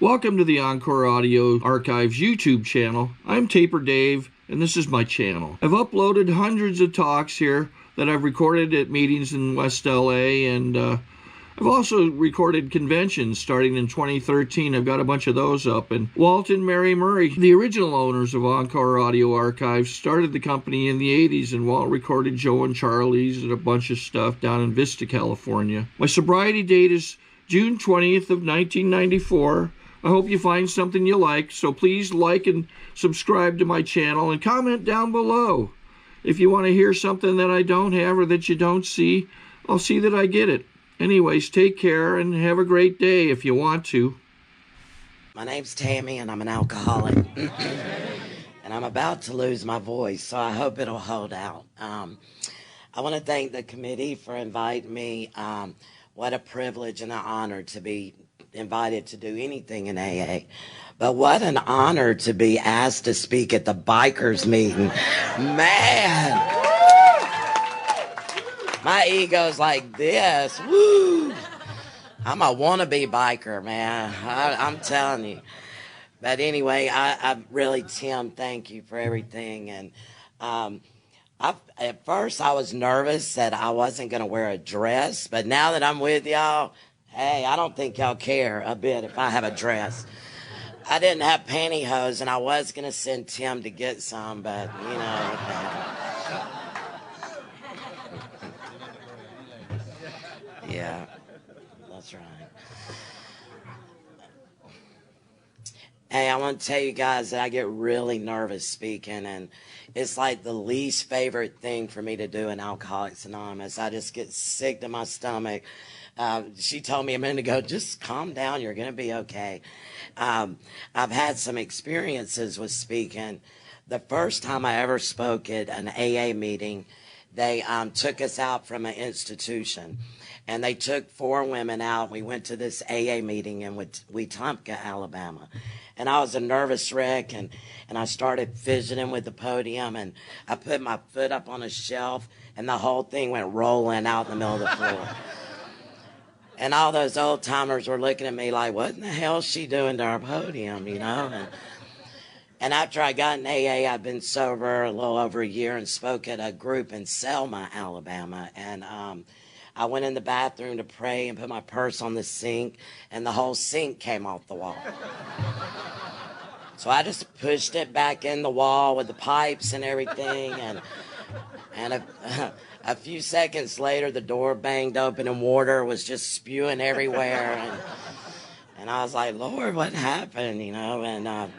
Welcome to the Encore Audio Archives YouTube channel. I'm Taper Dave, and this is my channel. I've uploaded hundreds of talks here that I've recorded at meetings in West LA, and I've also recorded conventions starting in 2013. I've got a bunch of those up. And Walt and Mary Murray, the original owners of Encore Audio Archives, started the company in the 80s, and Walt recorded Joe and Charlie's and a bunch of stuff down in Vista, California. My sobriety date is June 20th of 1994. I hope you find something you like, so please like and subscribe to my channel and comment down below. If you want to hear something that I don't have or that you don't see, I'll see that I get it. Anyways, take care and have a great day if you want to. My name's Tammy and I'm an alcoholic. And I'm about to lose my voice, so I hope it'll hold out. I want to thank the committee for inviting me. What a privilege and an honor to be invited to do anything in AA. But what an honor to be asked to speak at the bikers meeting. Man! My ego's like this. Woo! I'm a wannabe biker, man. I'm telling you. But anyway, I really, Tim, thank you for everything. And at first I was nervous that I wasn't going to wear a dress. But now that I'm with y'all, hey, I don't think y'all care a bit if I have a dress. I didn't have pantyhose, and I was going to send Tim to get some, but, you know. Yeah, that's right. Hey, I want to tell you guys that I get really nervous speaking, and it's like the least favorite thing for me to do in Alcoholics Anonymous. I just get sick to my stomach. She told me a minute ago, just calm down, you're going to be okay. I've had some experiences with speaking. The first time I ever spoke at an AA meeting, they took us out from an institution. And they took 4 women out. We went to this AA meeting in Wetumpka, Alabama. And I was a nervous wreck, and I started fidgeting with the podium, and I put my foot up on a shelf, and the whole thing went rolling out in the middle of the floor. And all those old timers were looking at me like, what in the hell is she doing to our podium, you know? And after I got in AA, I'd been sober a little over a year and spoke at a group in Selma, Alabama. And I went in the bathroom to pray and put my purse on the sink, and the whole sink came off the wall. So I just pushed it back in the wall with the pipes and everything, and a few seconds later, the door banged open and water was just spewing everywhere. And I was like, Lord, what happened, you know? And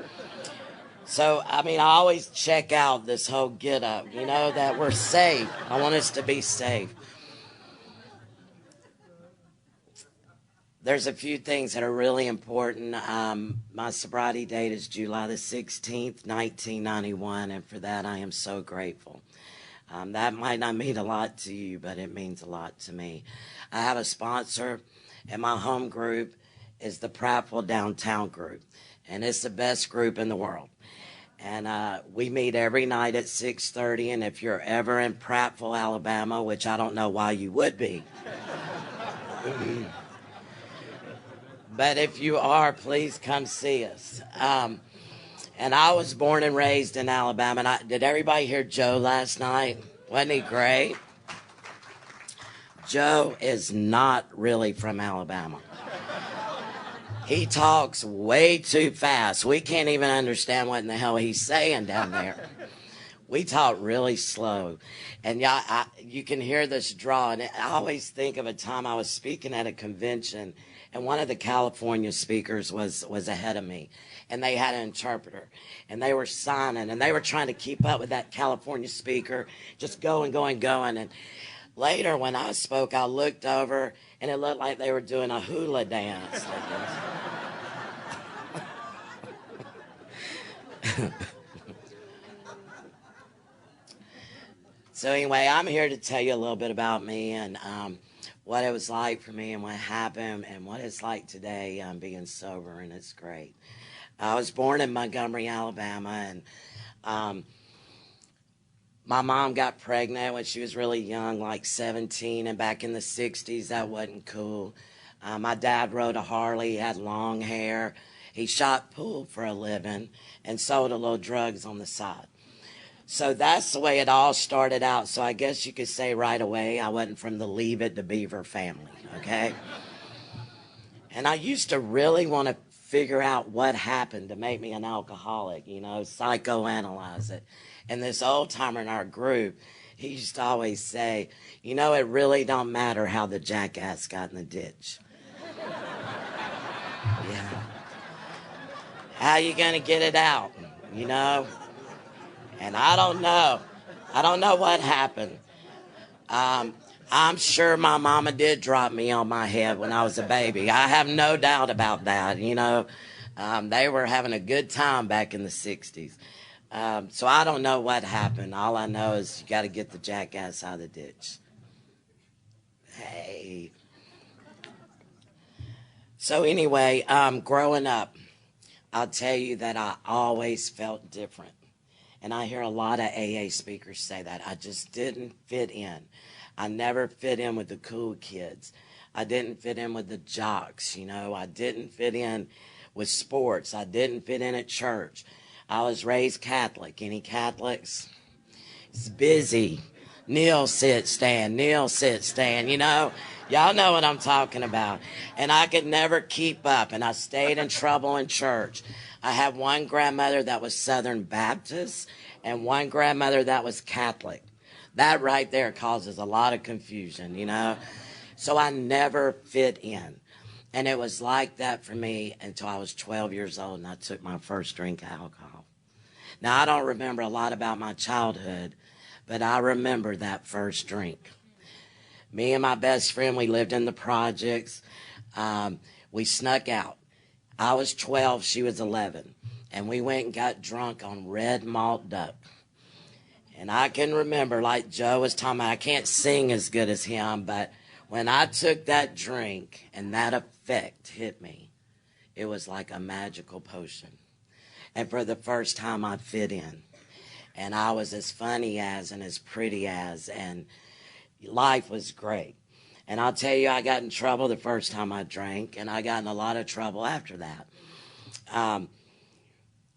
so, I mean, I always check out this whole get up, you know, that we're safe. I want us to be safe. There's a few things that are really important. My sobriety date is July the 16th, 1991, and for that I am so grateful. That might not mean a lot to you, but it means a lot to me. I have a sponsor, and my home group is the Prattville Downtown Group, and it's the best group in the world. And we meet every night at 6:30, and if you're ever in Prattville, Alabama, which I don't know why you would be, but if you are, please come see us. And I was born and raised in Alabama. And did everybody hear Joe last night? Wasn't he great? Joe is not really from Alabama. He talks way too fast. We can't even understand what in the hell he's saying down there. We talk really slow. And yeah, you can hear this draw. And I always think of a time I was speaking at a convention, and one of the California speakers was ahead of me. And they had an interpreter, and they were signing, and they were trying to keep up with that California speaker, just going. And later, when I spoke, I looked over, and it looked like they were doing a hula dance. So anyway, I'm here to tell you a little bit about me and what it was like for me and what happened and what it's like today being sober, and it's great. I was born in Montgomery, Alabama, and my mom got pregnant when she was really young, like 17, and back in the 60s, that wasn't cool. My dad rode a Harley, he had long hair, He shot pool for a living and sold a little drugs on the side. So that's the way it all started out. So I guess you could say right away I wasn't from the Leave It to Beaver family, okay? And I used to really want to figure out what happened to make me an alcoholic, you know, psychoanalyze it. And this old timer in our group, he used to always say, you know, it really don't matter how the jackass got in the ditch. Yeah. How you gonna get it out, you know? And I don't know. I don't know what happened. I'm sure my mama did drop me on my head when I was a baby. I have no doubt about that, you know. They were having a good time back in the 60s. So I don't know what happened. All I know is you got to get the jackass out of the ditch. Hey. So anyway, growing up, I'll tell you that I always felt different. And I hear a lot of AA speakers say that. I just didn't fit in. I never fit in with the cool kids. I didn't fit in with the jocks, you know. I didn't fit in with sports. I didn't fit in at church. I was raised Catholic. Any Catholics? It's busy. Kneel, sit, stand. Kneel, sit, stand. You know, y'all know what I'm talking about. And I could never keep up. And I stayed in trouble in church. I had one grandmother that was Southern Baptist and one grandmother that was Catholic. That right there causes a lot of confusion, you know. So I never fit in. And it was like that for me until I was 12 years old and I took my first drink of alcohol. Now, I don't remember a lot about my childhood, but I remember that first drink. Me and my best friend, we lived in the projects. We snuck out. I was 12, she was 11. And we went and got drunk on red malt duck. And I can remember, like Joe was talking about, I can't sing as good as him, but when I took that drink and that effect hit me, it was like a magical potion. And for the first time, I fit in. And I was as funny as and as pretty as, and life was great. And I'll tell you, I got in trouble the first time I drank, and I got in a lot of trouble after that.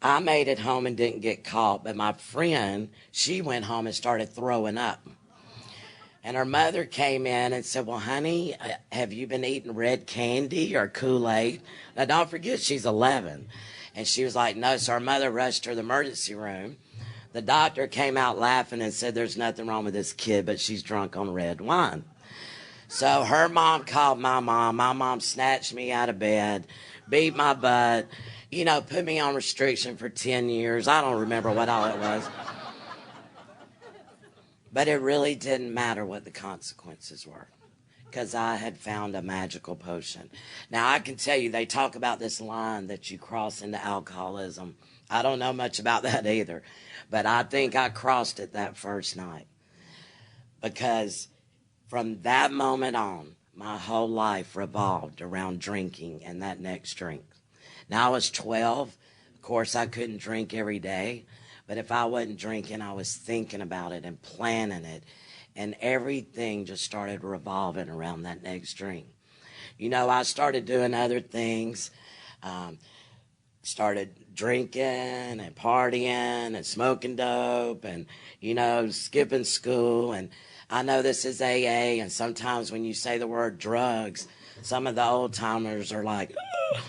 I made it home and didn't get caught, but my friend, she went home and started throwing up. And her mother came in and said, well, honey, have you been eating red candy or Kool-Aid? Now, don't forget, she's 11. And she was like, no. So her mother rushed her to the emergency room. The doctor came out laughing and said, there's nothing wrong with this kid, but she's drunk on red wine. So her mom called my mom. My mom snatched me out of bed, beat my butt, you know, put me on restriction for 10 years. I don't remember what all it was. But it really didn't matter what the consequences were because I had found a magical potion. Now, I can tell you, they talk about this line that you cross into alcoholism. I don't know much about that either, but I think I crossed it that first night because from that moment on, my whole life revolved around drinking and that next drink. Now, I was 12. Of course, I couldn't drink every day. But if I wasn't drinking, I was thinking about it and planning it. And everything just started revolving around that next drink. You know, I started doing other things. Started drinking and partying and smoking dope and, you know, skipping school. And I know this is AA. And sometimes when you say the word drugs, some of the old timers are like, ugh.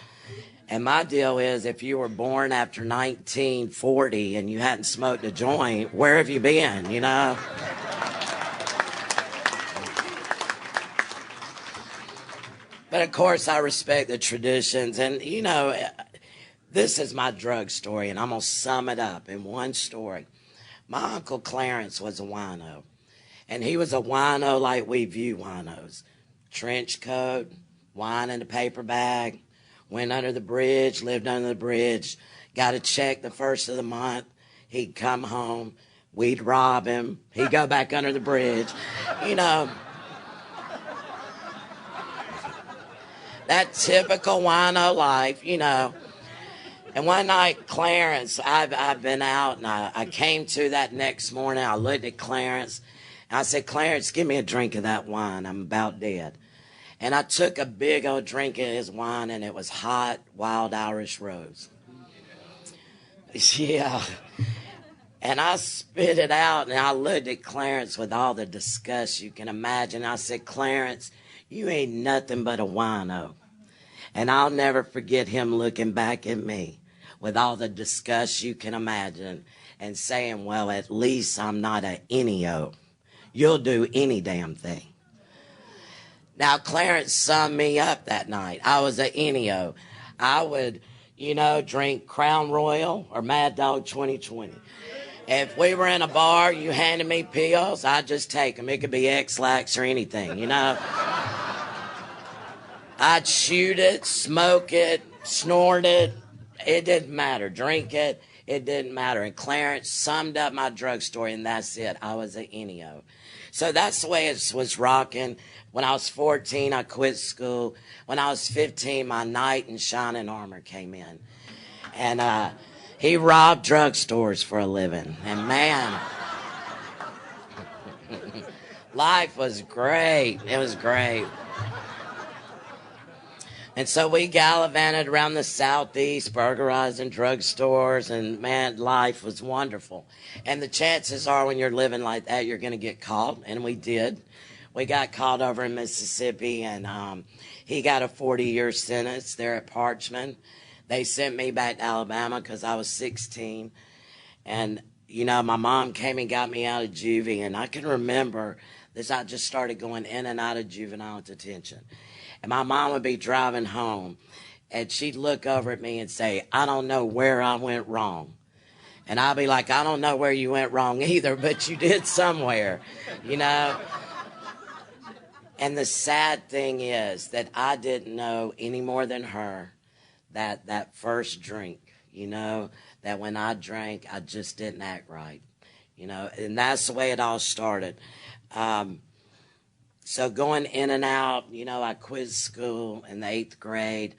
And my deal is, if you were born after 1940 and you hadn't smoked a joint, where have you been, you know? But of course, I respect the traditions. And, you know, this is my drug story, and I'm going to sum it up in one story. My Uncle Clarence was a wino, and he was a wino like we view winos. Trench coat, wine in a paper bag. Went under the bridge, lived under the bridge, got a check the first of the month. He'd come home. We'd rob him. He'd go back under the bridge. You know, that typical wino life, you know. And one night, Clarence, I've been out, and I came to that next morning. I looked at Clarence, and I said, Clarence, give me a drink of that wine. I'm about dead. And I took a big old drink of his wine, and it was hot, wild Irish rose. Yeah. And I spit it out, and I looked at Clarence with all the disgust you can imagine. I said, Clarence, you ain't nothing but a wino. And I'll never forget him looking back at me with all the disgust you can imagine and saying, well, at least I'm not a Enio. You'll do any damn thing. Now, Clarence summed me up that night. I was a Enio. I would, drink Crown Royal or Mad Dog 2020. If we were in a bar, you handed me pills, I'd just take them. It could be X-Lax or anything, I'd shoot it, smoke it, snort it. It didn't matter. Drink it. It didn't matter. And Clarence summed up my drug story, and that's it. I was an Enio. So that's the way it was rocking. When I was 14, I quit school. When I was 15, my knight in shining armor came in. And he robbed drugstores for a living. And man, life was great. It was great. And so we gallivanted around the Southeast, burglarizing drugstores, and man, life was wonderful. And the chances are when you're living like that, you're going to get caught, and we did. We got caught over in Mississippi, and he got a 40-year sentence there at Parchman. They sent me back to Alabama because I was 16. And, my mom came and got me out of juvie, and I can remember this. I just started going in and out of juvenile detention. And my mom would be driving home, and she'd look over at me and say, I don't know where I went wrong. And I'd be like, I don't know where you went wrong either, but you did somewhere, And the sad thing is that I didn't know any more than her that first drink, that when I drank, I just didn't act right, and that's the way it all started. So going in and out, I quit school in the 8th grade.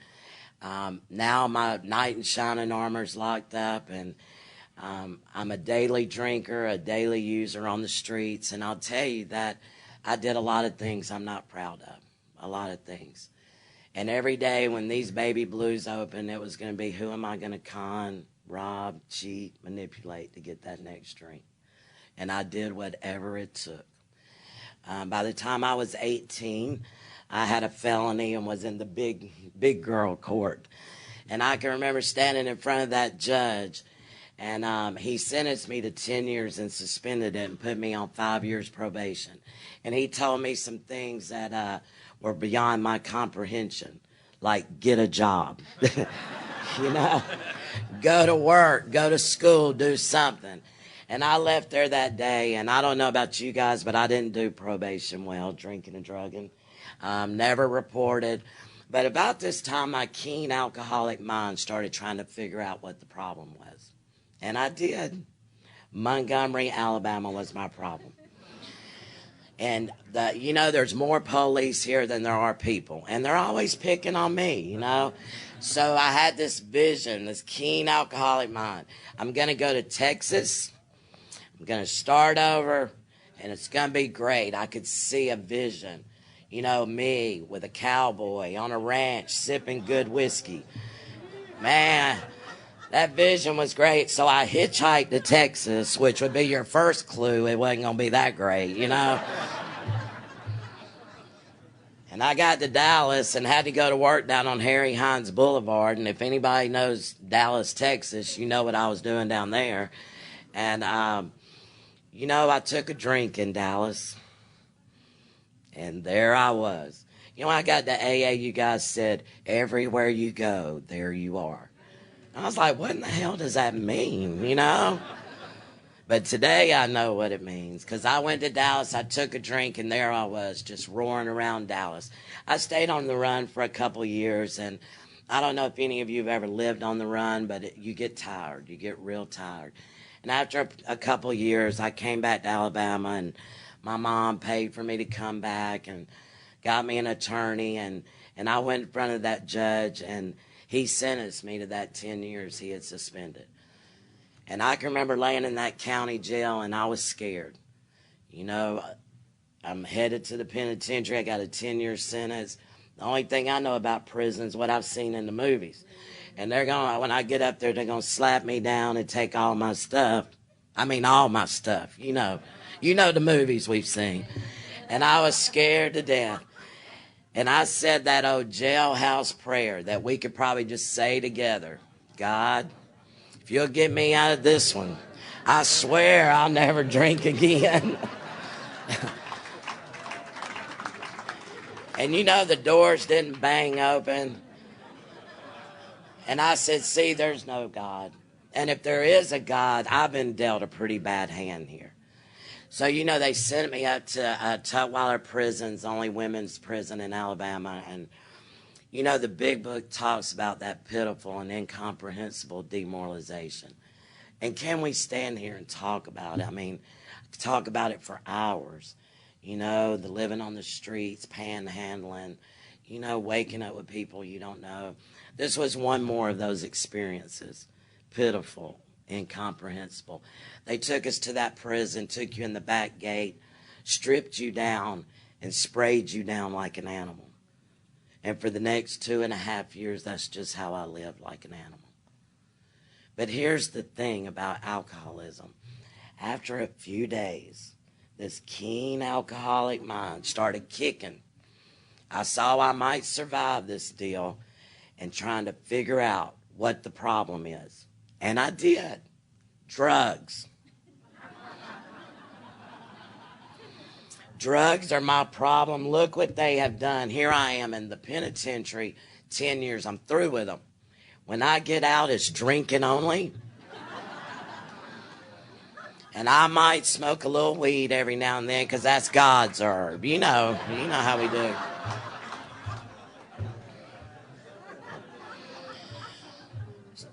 Now my knight in shining armor's locked up, and I'm a daily drinker, a daily user on the streets. And I'll tell you that I did a lot of things I'm not proud of, a lot of things. And every day when these baby blues open, it was going to be, who am I going to con, rob, cheat, manipulate to get that next drink? And I did whatever it took. By the time I was 18, I had a felony and was in the big girl court. And I can remember standing in front of that judge, and he sentenced me to 10 years and suspended it and put me on 5 years probation. And he told me some things that were beyond my comprehension, like get a job, go to work, go to school, do something. And I left there that day, and I don't know about you guys, but I didn't do probation well, drinking and drugging. Never reported. But about this time, my keen alcoholic mind started trying to figure out what the problem was. And I did. Montgomery, Alabama was my problem. And, there's more police here than there are people. And they're always picking on me, So I had this vision, this keen alcoholic mind. I'm going to go to Texas. I'm going to start over, and it's going to be great. I could see a vision. Me with a cowboy on a ranch sipping good whiskey. Man, that vision was great. So I hitchhiked to Texas, which would be your first clue. It wasn't going to be that great, And I got to Dallas and had to go to work down on Harry Hines Boulevard. And if anybody knows Dallas, Texas, you know what I was doing down there. And, I took a drink in Dallas. And there I was. I got to AA, you guys said, everywhere you go, there you are. I was like, what in the hell does that mean, But today I know what it means, because I went to Dallas, I took a drink, and there I was, just roaring around Dallas. I stayed on the run for a couple years, and I don't know if any of you have ever lived on the run, but you get tired. You get real tired. And after a couple years, I came back to Alabama, and my mom paid for me to come back and got me an attorney, and I went in front of that judge, and he sentenced me to that 10 years he had suspended. And I can remember laying in that county jail, and I was scared. I'm headed to the penitentiary. I got a 10-year sentence. The only thing I know about prison is what I've seen in the movies. And they're going, when I get up there, they're going to slap me down and take all my stuff. I mean, all my stuff, you know. You know the movies we've seen. And I was scared to death. And I said that old jailhouse prayer that we could probably just say together. God, if you'll get me out of this one, I swear I'll never drink again. And you know the doors didn't bang open. And I said, see, there's no God. And if there is a God, I've been dealt a pretty bad hand here. So, you know, they sent me up to Tutwiler Prison's only women's prison in Alabama. And, you know, the big book talks about that pitiful and incomprehensible demoralization. And can we stand here and talk about it? I mean, talk about it for hours. You know, the living on the streets, panhandling, you know, waking up with people you don't know. This was one more of those experiences. Pitiful, incomprehensible. They took us to that prison, took you in the back gate, stripped you down, and sprayed you down like an animal. And for the next 2.5 years, that's just how I lived, like an animal. But here's the thing about alcoholism. After a few days, this keen alcoholic mind started kicking. I saw I might survive this deal and trying to figure out what the problem is. And I did. Drugs. Drugs are my problem. Look what they have done. Here I am in the penitentiary, 10 years. I'm through with them. When I get out, it's drinking only. And I might smoke a little weed every now and then because that's God's herb. You know how we do.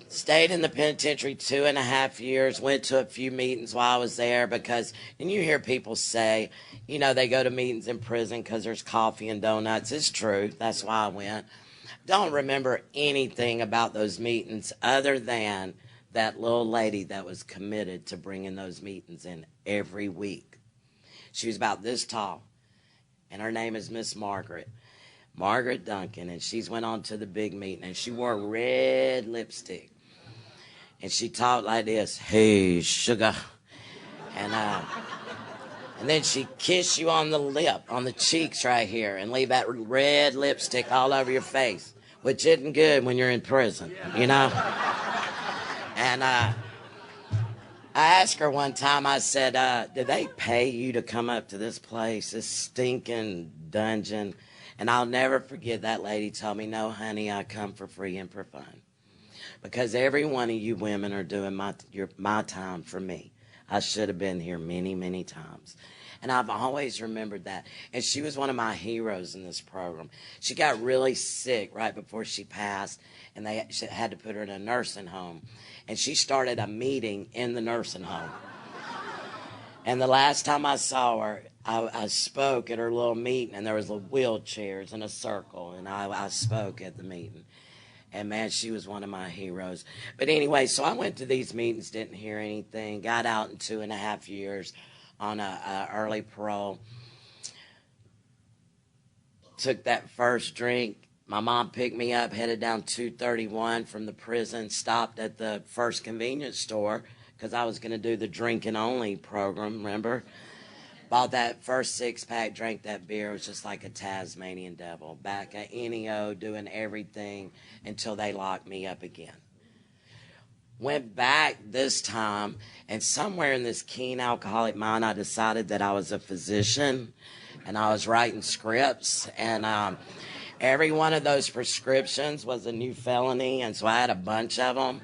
Stayed in the penitentiary 2.5 years, went to a few meetings while I was there because, and you hear people say, you know, they go to meetings in prison because there's coffee and donuts. It's true. That's why I went. Don't remember anything about those meetings other than that little lady that was committed to bringing those meetings in every week. She was about this tall, and her name is Miss Margaret Duncan, and she's went on to the big meeting, and she wore red lipstick. And she talked like this, hey, sugar. And then she'd kiss you on the lip, on the cheeks right here, and leave that red lipstick all over your face, which isn't good when you're in prison, you know? And I asked her one time, I said, did they pay you to come up to this place, this stinking dungeon? And I'll never forget that lady told me, no, honey, I come for free and for fun. Because every one of you women are doing my time for me. I should have been here many, many times. And I've always remembered that. And she was one of my heroes in this program. She got really sick right before she passed, and they had to put her in a nursing home. And she started a meeting in the nursing home. And the last time I saw her, I spoke at her little meeting, and there was wheelchairs in a circle, and I spoke at the meeting. And, man, she was one of my heroes. But anyway, so I went to these meetings, didn't hear anything, got out in 2.5 years on a early parole. Took that first drink. My mom picked me up, headed down 231 from the prison, stopped at the first convenience store because I was going to do the drinking only program, remember? Bought that first 6-pack, drank that beer. It was just like a Tasmanian devil. Back at NEO, doing everything until they locked me up again. Went back this time, and somewhere in this keen alcoholic mind, I decided that I was a physician, and I was writing scripts, and every one of those prescriptions was a new felony, and so I had a bunch of them.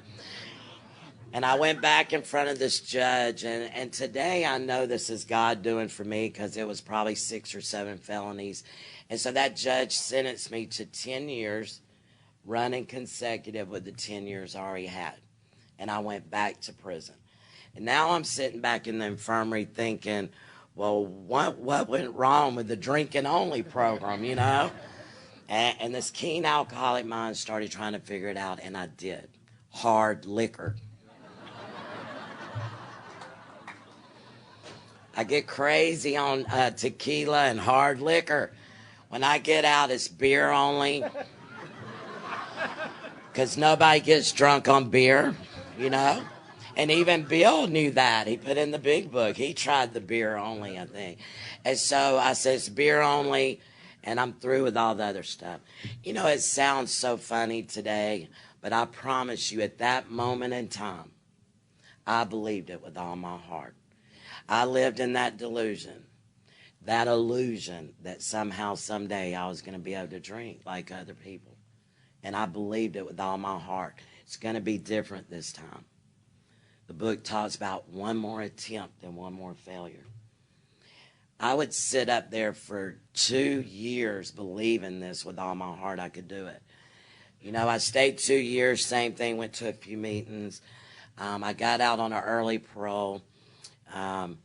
And I went back in front of this judge, and today I know this is God doing for me because it was probably 6 or 7 felonies. And so that judge sentenced me to 10 years, running consecutive with the 10 years I already had. And I went back to prison. And now I'm sitting back in the infirmary thinking, well, what went wrong with the drinking only program, you know? And this keen alcoholic mind started trying to figure it out, and I did. Hard liquor. I get crazy on tequila and hard liquor. When I get out, it's beer only. Because nobody gets drunk on beer, you know. And even Bill knew that. He put in the big book. He tried the beer only, I think. And so I said, it's beer only, and I'm through with all the other stuff. You know, it sounds so funny today, but I promise you, at that moment in time, I believed it with all my heart. I lived in that delusion, that illusion that somehow, someday, I was going to be able to drink like other people. And I believed it with all my heart. It's going to be different this time. The book talks about one more attempt and one more failure. I would sit up there for 2 years believing this with all my heart I could do it. You know, I stayed 2 years, same thing, went to a few meetings. I got out on an early parole. My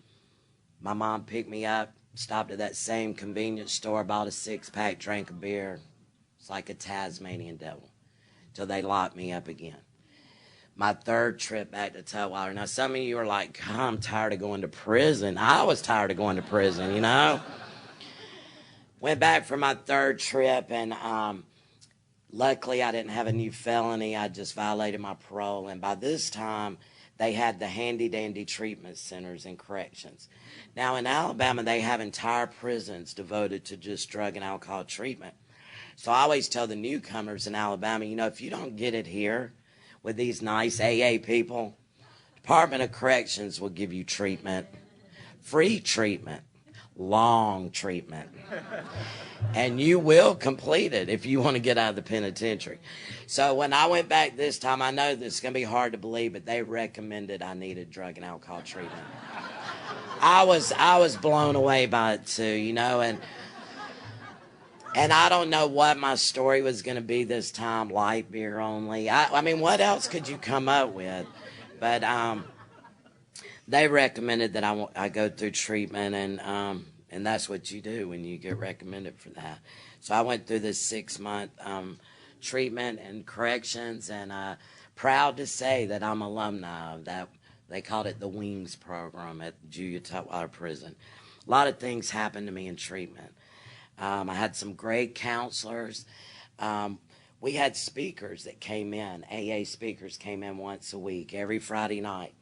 mom picked me up, stopped at that same convenience store, bought a 6-pack, drank a beer. It's like a Tasmanian devil till they locked me up again. My third trip back to Tutwiler. Now, some of you are like, God, I'm tired of going to prison. I was tired of going to prison, you know. Went back for my third trip, and luckily I didn't have a new felony. I just violated my parole. And by this time, they had the handy-dandy treatment centers and corrections. Now, in Alabama, they have entire prisons devoted to just drug and alcohol treatment. So I always tell the newcomers in Alabama, you know, if you don't get it here with these nice AA people, Department of Corrections will give you treatment, free treatment, long treatment. And you will complete it if you want to get out of the penitentiary. So when I went back this time, I know this is going to be hard to believe, but they recommended I needed drug and alcohol treatment. I was blown away by it too, you know, and I don't know what my story was going to be this time, light beer only. I mean, what else could you come up with? But they recommended that I go through treatment, and that's what you do when you get recommended for that. So I went through this 6-month treatment and corrections, and proud to say that I'm alumni of that. They called it the Wings program at Julia Tutwiler Prison. A lot of things happened to me in treatment. I had some great counselors. We had speakers that came in. AA speakers came in once a week, every Friday night.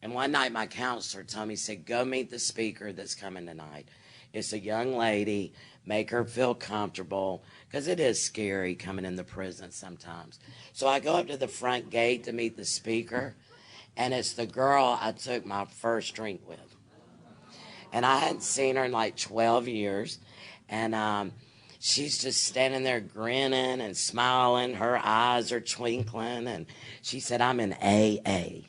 And one night my counselor told me, he said, go meet the speaker that's coming tonight. It's a young lady. Make her feel comfortable, because it is scary coming in the prison sometimes. So I go up to the front gate to meet the speaker, and it's the girl I took my first drink with. And I hadn't seen her in like 12 years. And she's just standing there grinning and smiling. Her eyes are twinkling. And she said, I'm in AA.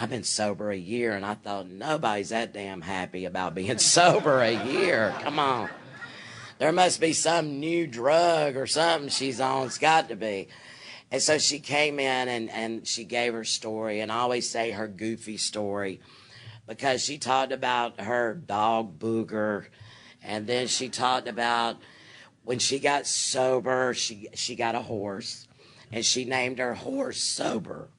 I've been sober a year. And I thought, nobody's that damn happy about being sober a year. Come on. There must be some new drug or something she's on. It's got to be. And so she came in and she gave her story. And I always say her goofy story, because she talked about her dog Booger. And then she talked about when she got sober, she got a horse, and she named her horse Sober,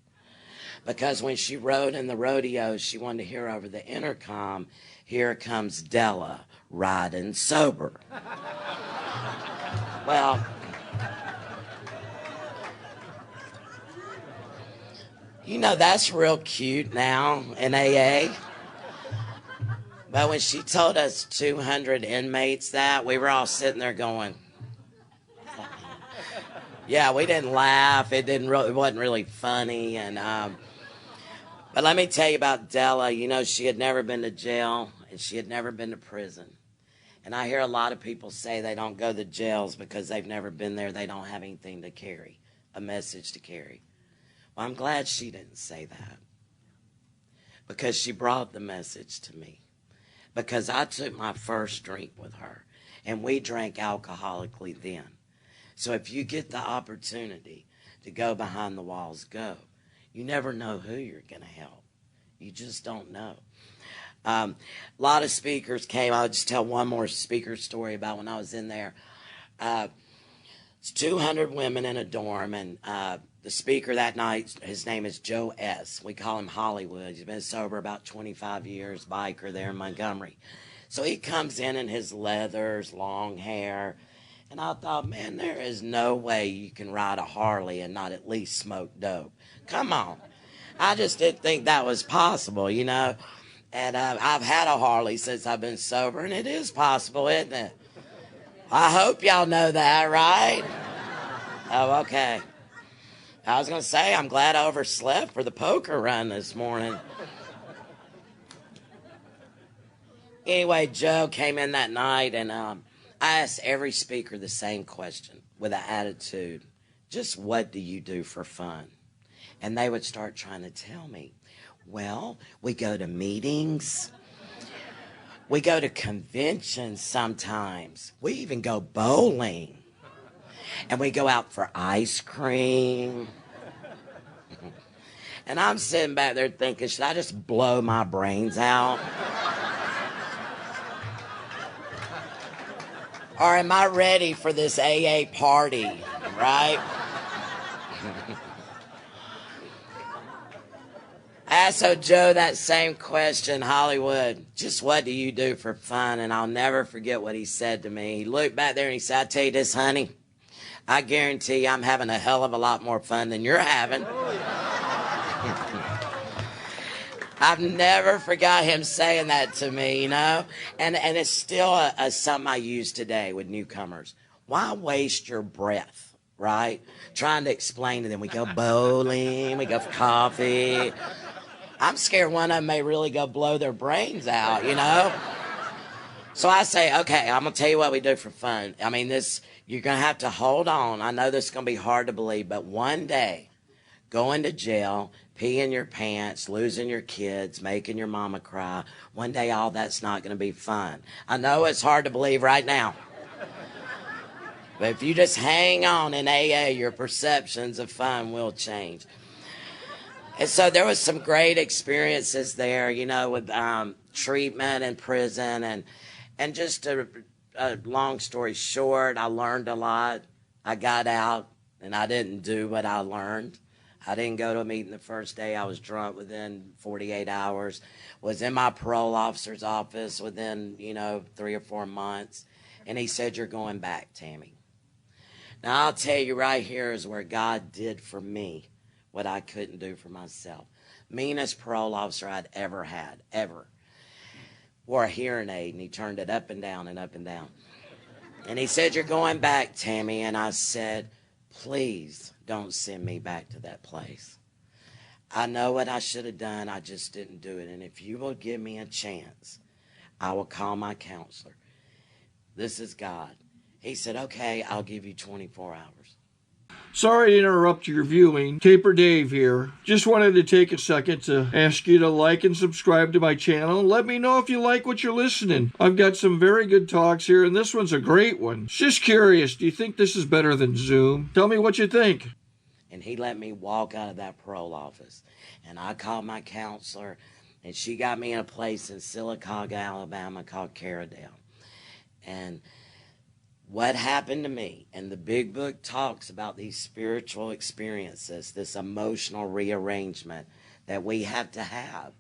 because when she rode in the rodeo, she wanted to hear over the intercom, here comes Della riding sober. Well, you know, that's real cute now in AA. But when she told us 200 inmates that, we were all sitting there going, yeah, we didn't laugh. It wasn't really funny. And but let me tell you about Della. You know, she had never been to jail, and she had never been to prison. And I hear a lot of people say they don't go to jails because they've never been there. They don't have anything to carry, a message to carry. Well, I'm glad she didn't say that, because she brought the message to me. Because I took my first drink with her, and we drank alcoholically then. So if you get the opportunity to go behind the walls, go. You never know who you're going to help. You just don't know. A lot of speakers came. I'll just tell one more speaker story about when I was in there. It's 200 women in a dorm, and the speaker that night, his name is Joe S. We call him Hollywood. He's been sober about 25 years, biker there in Montgomery. So he comes in his leathers, long hair. And I thought, man, there is no way you can ride a Harley and not at least smoke dope. Come on. I just didn't think that was possible, you know. And I've had a Harley since I've been sober, and it is possible, isn't it? I hope y'all know that, right? Oh, okay. I was going to say, I'm glad I overslept for the poker run this morning. Anyway, Joe came in that night, and I asked every speaker the same question with an attitude. Just what do you do for fun? And they would start trying to tell me. Well, we go to meetings. We go to conventions sometimes. We even go bowling. And we go out for ice cream. And I'm sitting back there thinking, should I just blow my brains out? Or am I ready for this AA party, right? I asked Joe that same question, Hollywood, just what do you do for fun? And I'll never forget what he said to me. He looked back there and he said, I tell you this, honey, I guarantee I'm having a hell of a lot more fun than you're having. I've never forgot him saying that to me, you know? And it's still something I use today with newcomers. Why waste your breath, right? Trying to explain to them. We go bowling, we go for coffee. I'm scared one of them may really go blow their brains out, you know? So I say, okay, I'm going to tell you what we do for fun. I mean, you're going to have to hold on. I know this is going to be hard to believe, but one day, going to jail, peeing your pants, losing your kids, making your mama cry, one day all that's not going to be fun. I know it's hard to believe right now. But if you just hang on in AA, your perceptions of fun will change. And so there was some great experiences there, you know, with treatment in prison. And just a long story short, I learned a lot. I got out, and I didn't do what I learned. I didn't go to a meeting the first day. I was drunk within 48 hours. Was in my parole officer's office within, 3 or 4 months. And he said, you're going back, Tammy. Now, I'll tell you right here is where God did for me what I couldn't do for myself. Meanest parole officer I'd ever had, ever. Wore a hearing aid, and he turned it up and down and up and down. And he said, you're going back, Tammy. And I said, please don't send me back to that place. I know what I should have done. I just didn't do it. And if you will give me a chance, I will call my counselor. This is God. He said, okay, I'll give you 24 hours. Sorry to interrupt your viewing. Taper Dave here. Just wanted to take a second to ask you to like and subscribe to my channel. Let me know if you like what you're listening. I've got some very good talks here, and this one's a great one. Just curious, do you think this is better than Zoom? Tell me what you think. And he let me walk out of that parole office. And I called my counselor, and she got me in a place in Sylacauga, Alabama called Caradale. And what happened to me, and the big book talks about these spiritual experiences, this emotional rearrangement that we have to have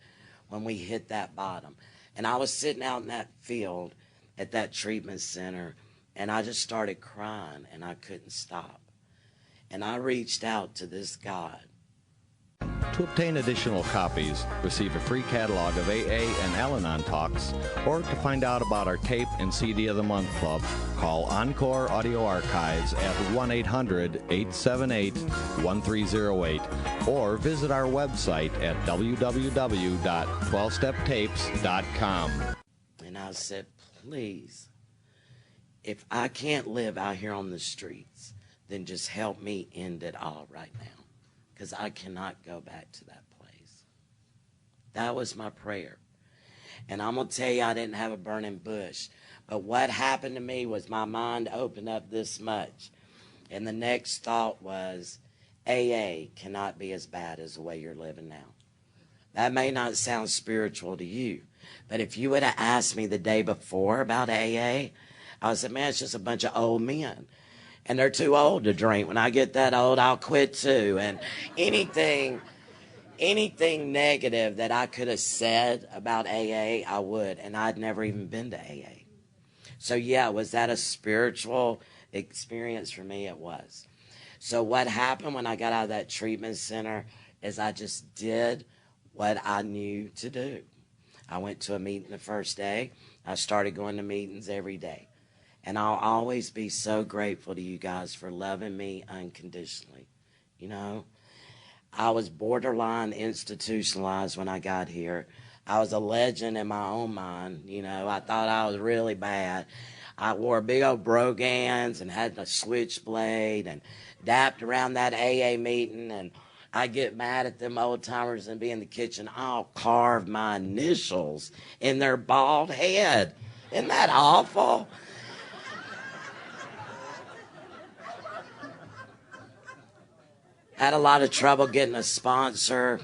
when we hit that bottom. And I was sitting out in that field at that treatment center, and I just started crying, and I couldn't stop. And I reached out to this God. To obtain additional copies, receive a free catalog of AA and Al-Anon talks, or to find out about our tape and CD of the Month Club, call Encore Audio Archives at 1-800-878-1308 or visit our website at www.12steptapes.com. And I said, please, if I can't live out here on the streets, then just help me end it all right now. Because I cannot go back to that place. That was my prayer. And I'm going to tell you, I didn't have a burning bush. But what happened to me was my mind opened up this much. And the next thought was, AA cannot be as bad as the way you're living now. That may not sound spiritual to you. But if you would have asked me the day before about AA, I would say, man, it's just a bunch of old men. And they're too old to drink. When I get that old, I'll quit too. And anything anything negative that I could have said about AA, I would, and I'd never even been to AA. So yeah, was that a spiritual experience for me? It was. So what happened when I got out of that treatment center is I just did what I knew to do. I went to a meeting the first day. I started going to meetings every day. And I'll always be so grateful to you guys for loving me unconditionally. You know, I was borderline institutionalized when I got here. I was a legend in my own mind. You know, I thought I was really bad. I wore big old brogans and had a switchblade and dapped around that AA meeting, and I get mad at them old timers and be in the kitchen. I'll carve my initials in their bald head. Isn't that awful? Had a lot of trouble getting a sponsor.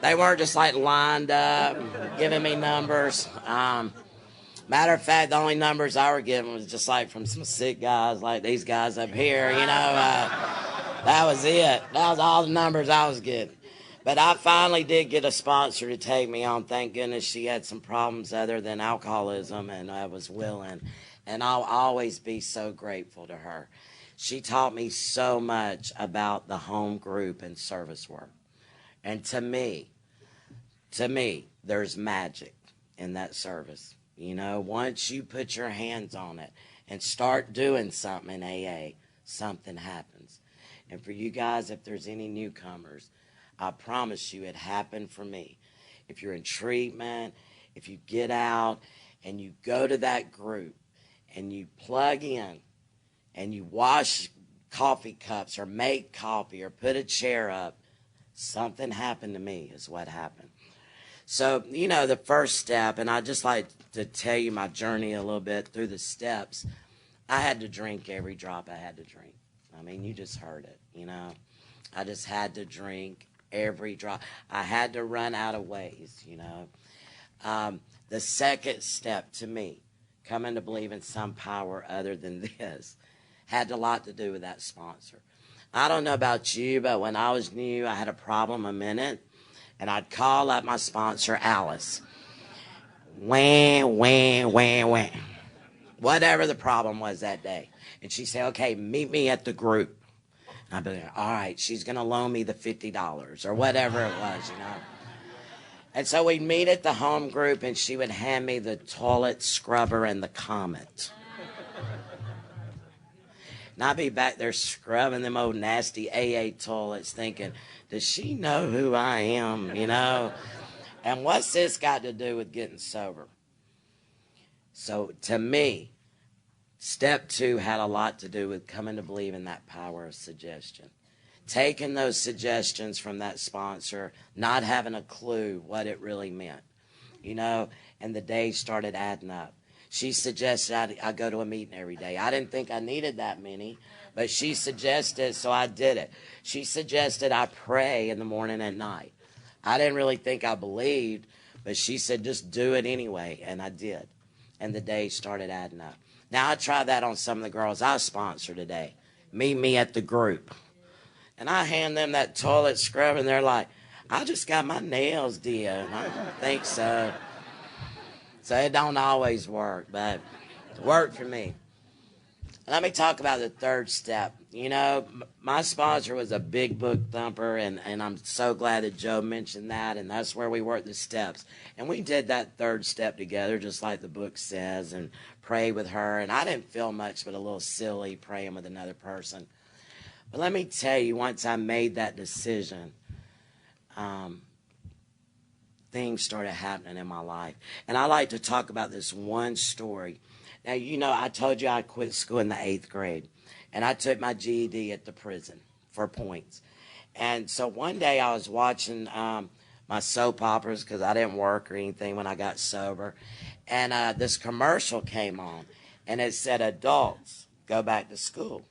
They weren't just like lined up, giving me numbers. Matter of fact, the only numbers I were getting was just like from some sick guys like these guys up here, you know. That was it. That was all the numbers I was getting. But I finally did get a sponsor to take me on. Thank goodness she had some problems other than alcoholism, and I was willing. And I'll always be so grateful to her. She taught me so much about the home group and service work. And to me, there's magic in that service. You know, once you put your hands on it and start doing something in AA, something happens. And for you guys, if there's any newcomers, I promise you it happened for me. If you're in treatment, if you get out and you go to that group and you plug in and you wash coffee cups or make coffee or put a chair up, something happened to me is what happened. So, you know, the first step, and I'd just like to tell you my journey a little bit through the steps. I had to drink every drop I had to drink. I mean, you just heard it, you know. I just had to drink every drop. I had to run out of ways, you know. The second step to me, coming to believe in some power other than this, had a lot to do with that sponsor. I don't know about you, but when I was new, I had a problem a minute, and I'd call up my sponsor, Alice. Wham. Whatever the problem was that day. And she'd say, okay, meet me at the group. And I'd be like, all right, she's going to loan me the $50 or whatever it was, you know. And so we'd meet at the home group, and she would hand me the toilet scrubber and the Comet. And I'd be back there scrubbing them old nasty AA toilets thinking, does she know who I am, you know? And what's this got to do with getting sober? So to me, step 2 had a lot to do with coming to believe in that power of suggestion. Taking those suggestions from that sponsor, not having a clue what it really meant, you know, and the days started adding up. She suggested I go to a meeting every day. I didn't think I needed that many, but she suggested, so I did it. She suggested I pray in the morning and night. I didn't really think I believed, but she said just do it anyway, and I did. And the days started adding up. Now, I tried that on some of the girls I sponsor today. Meet me at the group. And I hand them that toilet scrub, and they're like, I just got my nails done. I don't think so. So it don't always work, but it worked for me. Let me talk about the third step. You know, my sponsor was a big book thumper, and I'm so glad that Joe mentioned that, and that's where we worked the steps. And we did that third step together, just like the book says, and prayed with her. And I didn't feel much but a little silly praying with another person. But let me tell you, once I made that decision, things started happening in my life. And I like to talk about this one story. Now, you know, I told you I quit school in the 8th grade. And I took my GED at the prison for points. And so one day I was watching my soap operas because I didn't work or anything when I got sober. And this commercial came on. And it said, adults, go back to school.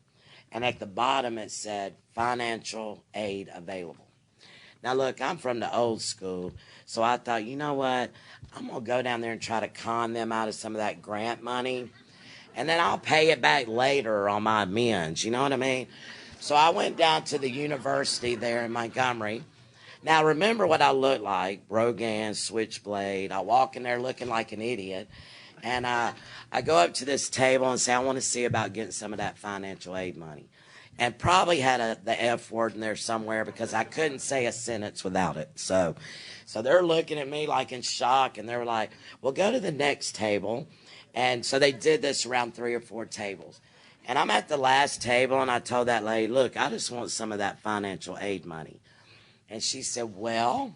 And at the bottom it said, financial aid available. Now, look, I'm from the old school, so I thought, you know what? I'm going to go down there and try to con them out of some of that grant money. and then I'll pay it back later on my amends. You know what I mean? So I went down to the university there in Montgomery. Now, remember what I look like, Rogan, switchblade. I walk in there looking like an idiot. And I go up to this table and say, I want to see about getting some of that financial aid money. And probably had the F word in there somewhere because I couldn't say a sentence without it. So they're looking at me like in shock, and they were like, well, go to the next table. And so they did this around 3 or 4 tables. And I'm at the last table, and I told that lady, look, I just want some of that financial aid money. And she said, well,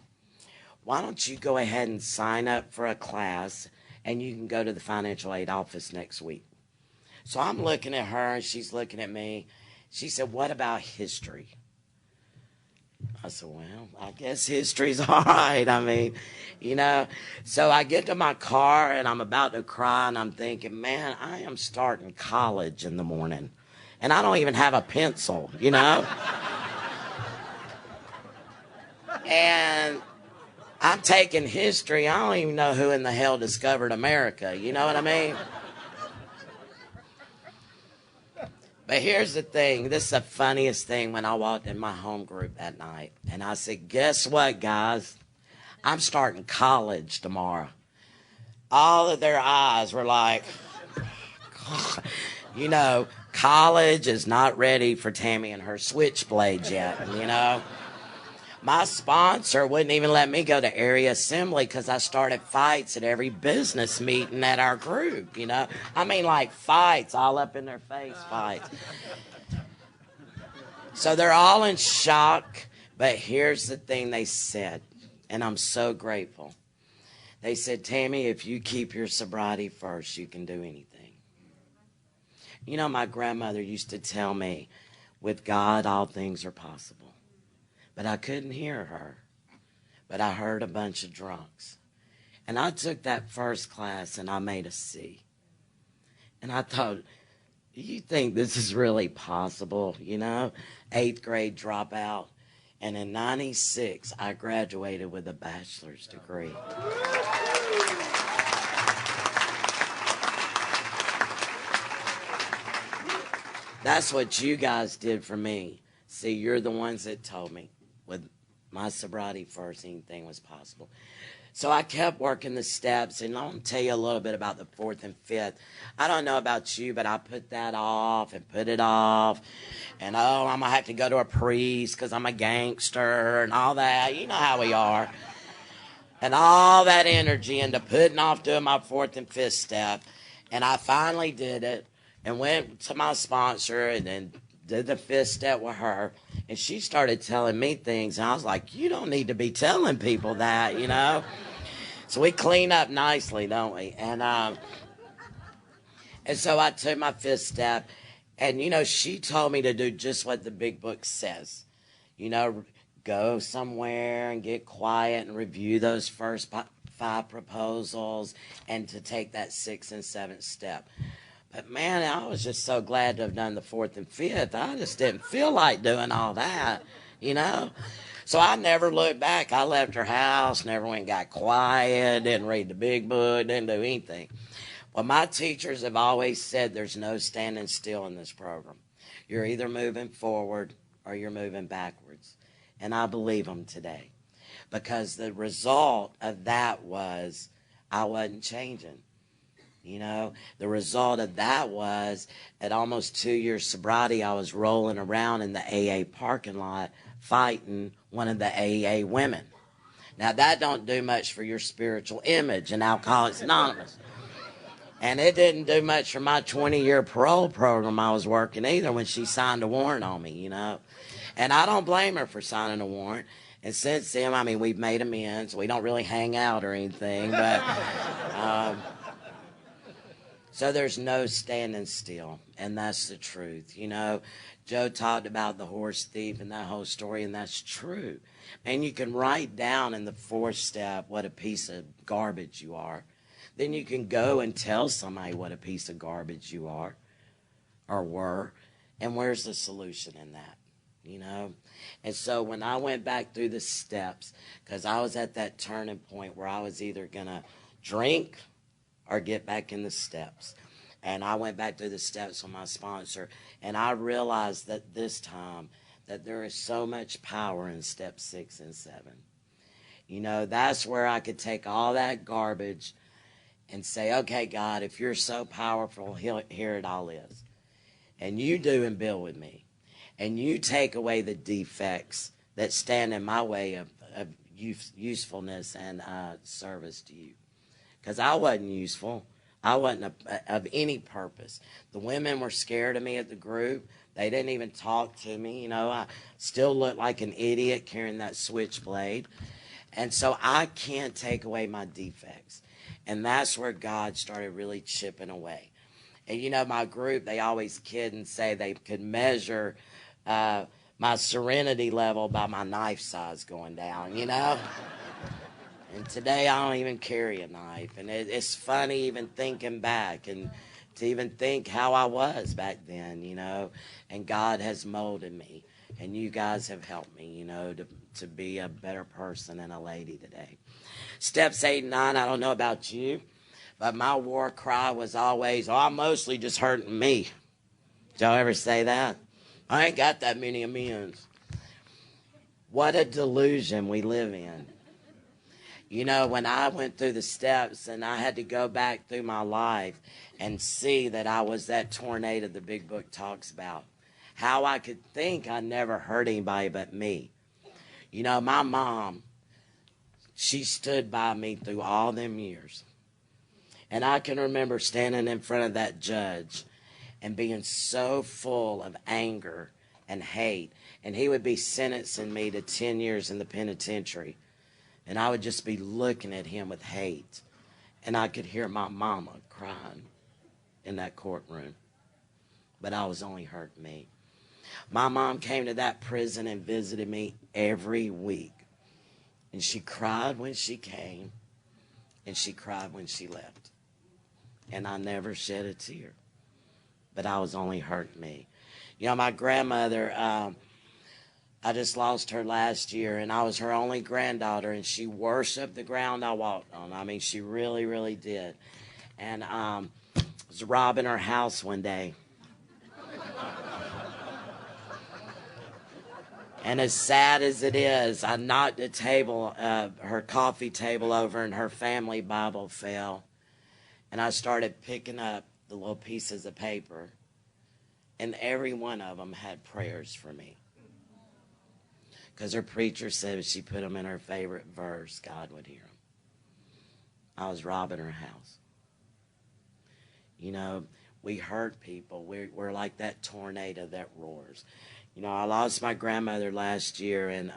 why don't you go ahead and sign up for a class, and you can go to the financial aid office next week. So I'm looking at her, and she's looking at me. She said, what about history? I said, well, I guess history's all right. I mean, you know. So I get to my car, and I'm about to cry, and I'm thinking, man, I am starting college in the morning, and I don't even have a pencil, you know. And I'm taking history. I don't even know who in the hell discovered America, you know what I mean? But here's the thing. This is the funniest thing when I walked in my home group that night. And I said, guess what, guys? I'm starting college tomorrow. All of their eyes were like, you know, college is not ready for Tammy and her switchblades yet, you know. My sponsor wouldn't even let me go to area assembly because I started fights at every business meeting at our group, you know. I mean, like fights, all up in their face fights. So they're all in shock, but here's the thing they said, and I'm so grateful. They said, Tammy, if you keep your sobriety first, you can do anything. You know, my grandmother used to tell me, with God, all things are possible. But I couldn't hear her. But I heard a bunch of drunks. And I took that first class and I made a C. And I thought, do you think this is really possible? You know, 8th grade dropout. And in 96, I graduated with a bachelor's degree. That's what you guys did for me. See, you're the ones that told me with my sobriety first, anything was possible. So I kept working the steps, and I'll tell you a little bit about the 4th and 5th. I don't know about you, but I put that off and put it off. And, oh, I'm going to have to go to a priest because I'm a gangster and all that. You know how we are. And all that energy into putting off doing my 4th and 5th step. And I finally did it and went to my sponsor and then did the 5th step with her. And she started telling me things, and I was like, you don't need to be telling people that, you know. So we clean up nicely, don't we? And so I took my 5th step, and, you know, she told me to do just what the big book says. You know, go somewhere and get quiet and review those first 5 proposals and to take that 6th and 7th step. But, man, I was just so glad to have done the 4th and 5th. I just didn't feel like doing all that, you know. So I never looked back. I left her house, never went and got quiet, didn't read the big book, didn't do anything. Well, my teachers have always said there's no standing still in this program. You're either moving forward or you're moving backwards. And I believe them today. Because the result of that was I wasn't changing. You know, the result of that was at almost 2 years sobriety, I was rolling around in the AA parking lot fighting one of the AA women. Now, that don't do much for your spiritual image in Alcoholics Anonymous. And it didn't do much for my 20-year parole program I was working either when she signed a warrant on me, you know. And I don't blame her for signing a warrant. And since then, I mean, we've made amends. We don't really hang out or anything, but... So there's no standing still, and that's the truth. You know, Joe talked about the horse thief and that whole story, and that's true. And you can write down in the 4th step what a piece of garbage you are. Then you can go and tell somebody what a piece of garbage you are or were, and where's the solution in that, you know? And so when I went back through the steps, because I was at that turning point where I was either going to drink or get back in the steps. And I went back through the steps with my sponsor, and I realized that this time that there is so much power in step 6 and 7. You know, that's where I could take all that garbage and say, okay, God, if you're so powerful, here it all is. And you do and build with me. And you take away the defects that stand in my way of usefulness and service to you. Because I wasn't useful. I wasn't of any purpose. The women were scared of me at the group. They didn't even talk to me. You know, I still looked like an idiot carrying that switchblade. And so I can't take away my defects. And that's where God started really chipping away. And, you know, my group, they always kid and say they could measure my serenity level by my knife size going down, you know. And today I don't even carry a knife. And it's funny even thinking back and to even think how I was back then, you know. And God has molded me. And you guys have helped me, you know, to be a better person and a lady today. Steps 8 and 9, I don't know about you, but my war cry was always, oh, I'm mostly just hurting me. Did y'all ever say that? I ain't got that many amends. What a delusion we live in. You know, when I went through the steps and I had to go back through my life and see that I was that tornado the big book talks about, how I could think I never hurt anybody but me. You know, my mom, she stood by me through all them years. And I can remember standing in front of that judge and being so full of anger and hate. And he would be sentencing me to 10 years in the penitentiary. And I would just be looking at him with hate. And I could hear my mama crying in that courtroom. But I was only hurting me. My mom came to that prison and visited me every week. And she cried when she came. And she cried when she left. And I never shed a tear. But I was only hurting me. You know, my grandmother, I just lost her last year. And I was her only granddaughter. And she worshiped the ground I walked on. I mean, she really, really did. And I was robbing her house one day. And as sad as it is, I knocked the table, her coffee table over, and her family Bible fell. And I started picking up the little pieces of paper. And every one of them had prayers for me. Because her preacher said if she put them in her favorite verse, God would hear them. I was robbing her house. You know, we hurt people. We're like that tornado that roars. You know, I lost my grandmother last year, and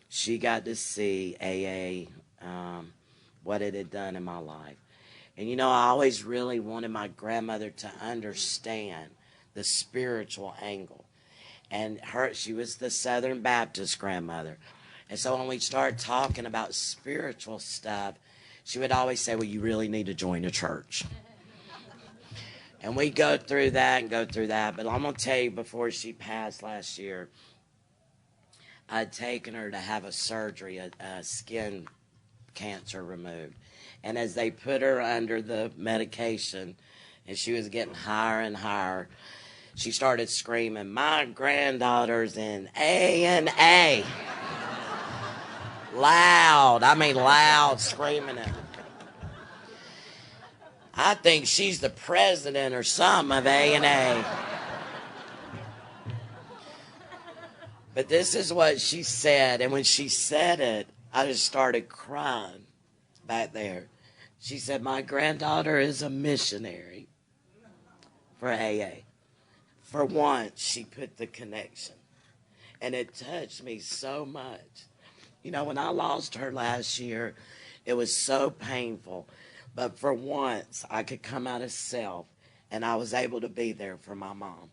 she got to see AA, what it had done in my life. And, you know, I always really wanted my grandmother to understand the spiritual angle. And she was the Southern Baptist grandmother. And so when we started talking about spiritual stuff, she would always say, well, you really need to join a church. And we go through that and go through that. But I'm going to tell you, before she passed last year, I'd taken her to have a surgery, a skin cancer removed. And as they put her under the medication, and she was getting higher and higher, she started screaming, my granddaughter's in A&A. Loud. I mean loud, screaming it. I think she's the president or something of A&A. But this is what she said. And when she said it, I just started crying back there. She said, my granddaughter is a missionary for AA. For once, she put the connection. And it touched me so much. You know, when I lost her last year, it was so painful. But for once, I could come out of self, and I was able to be there for my mom.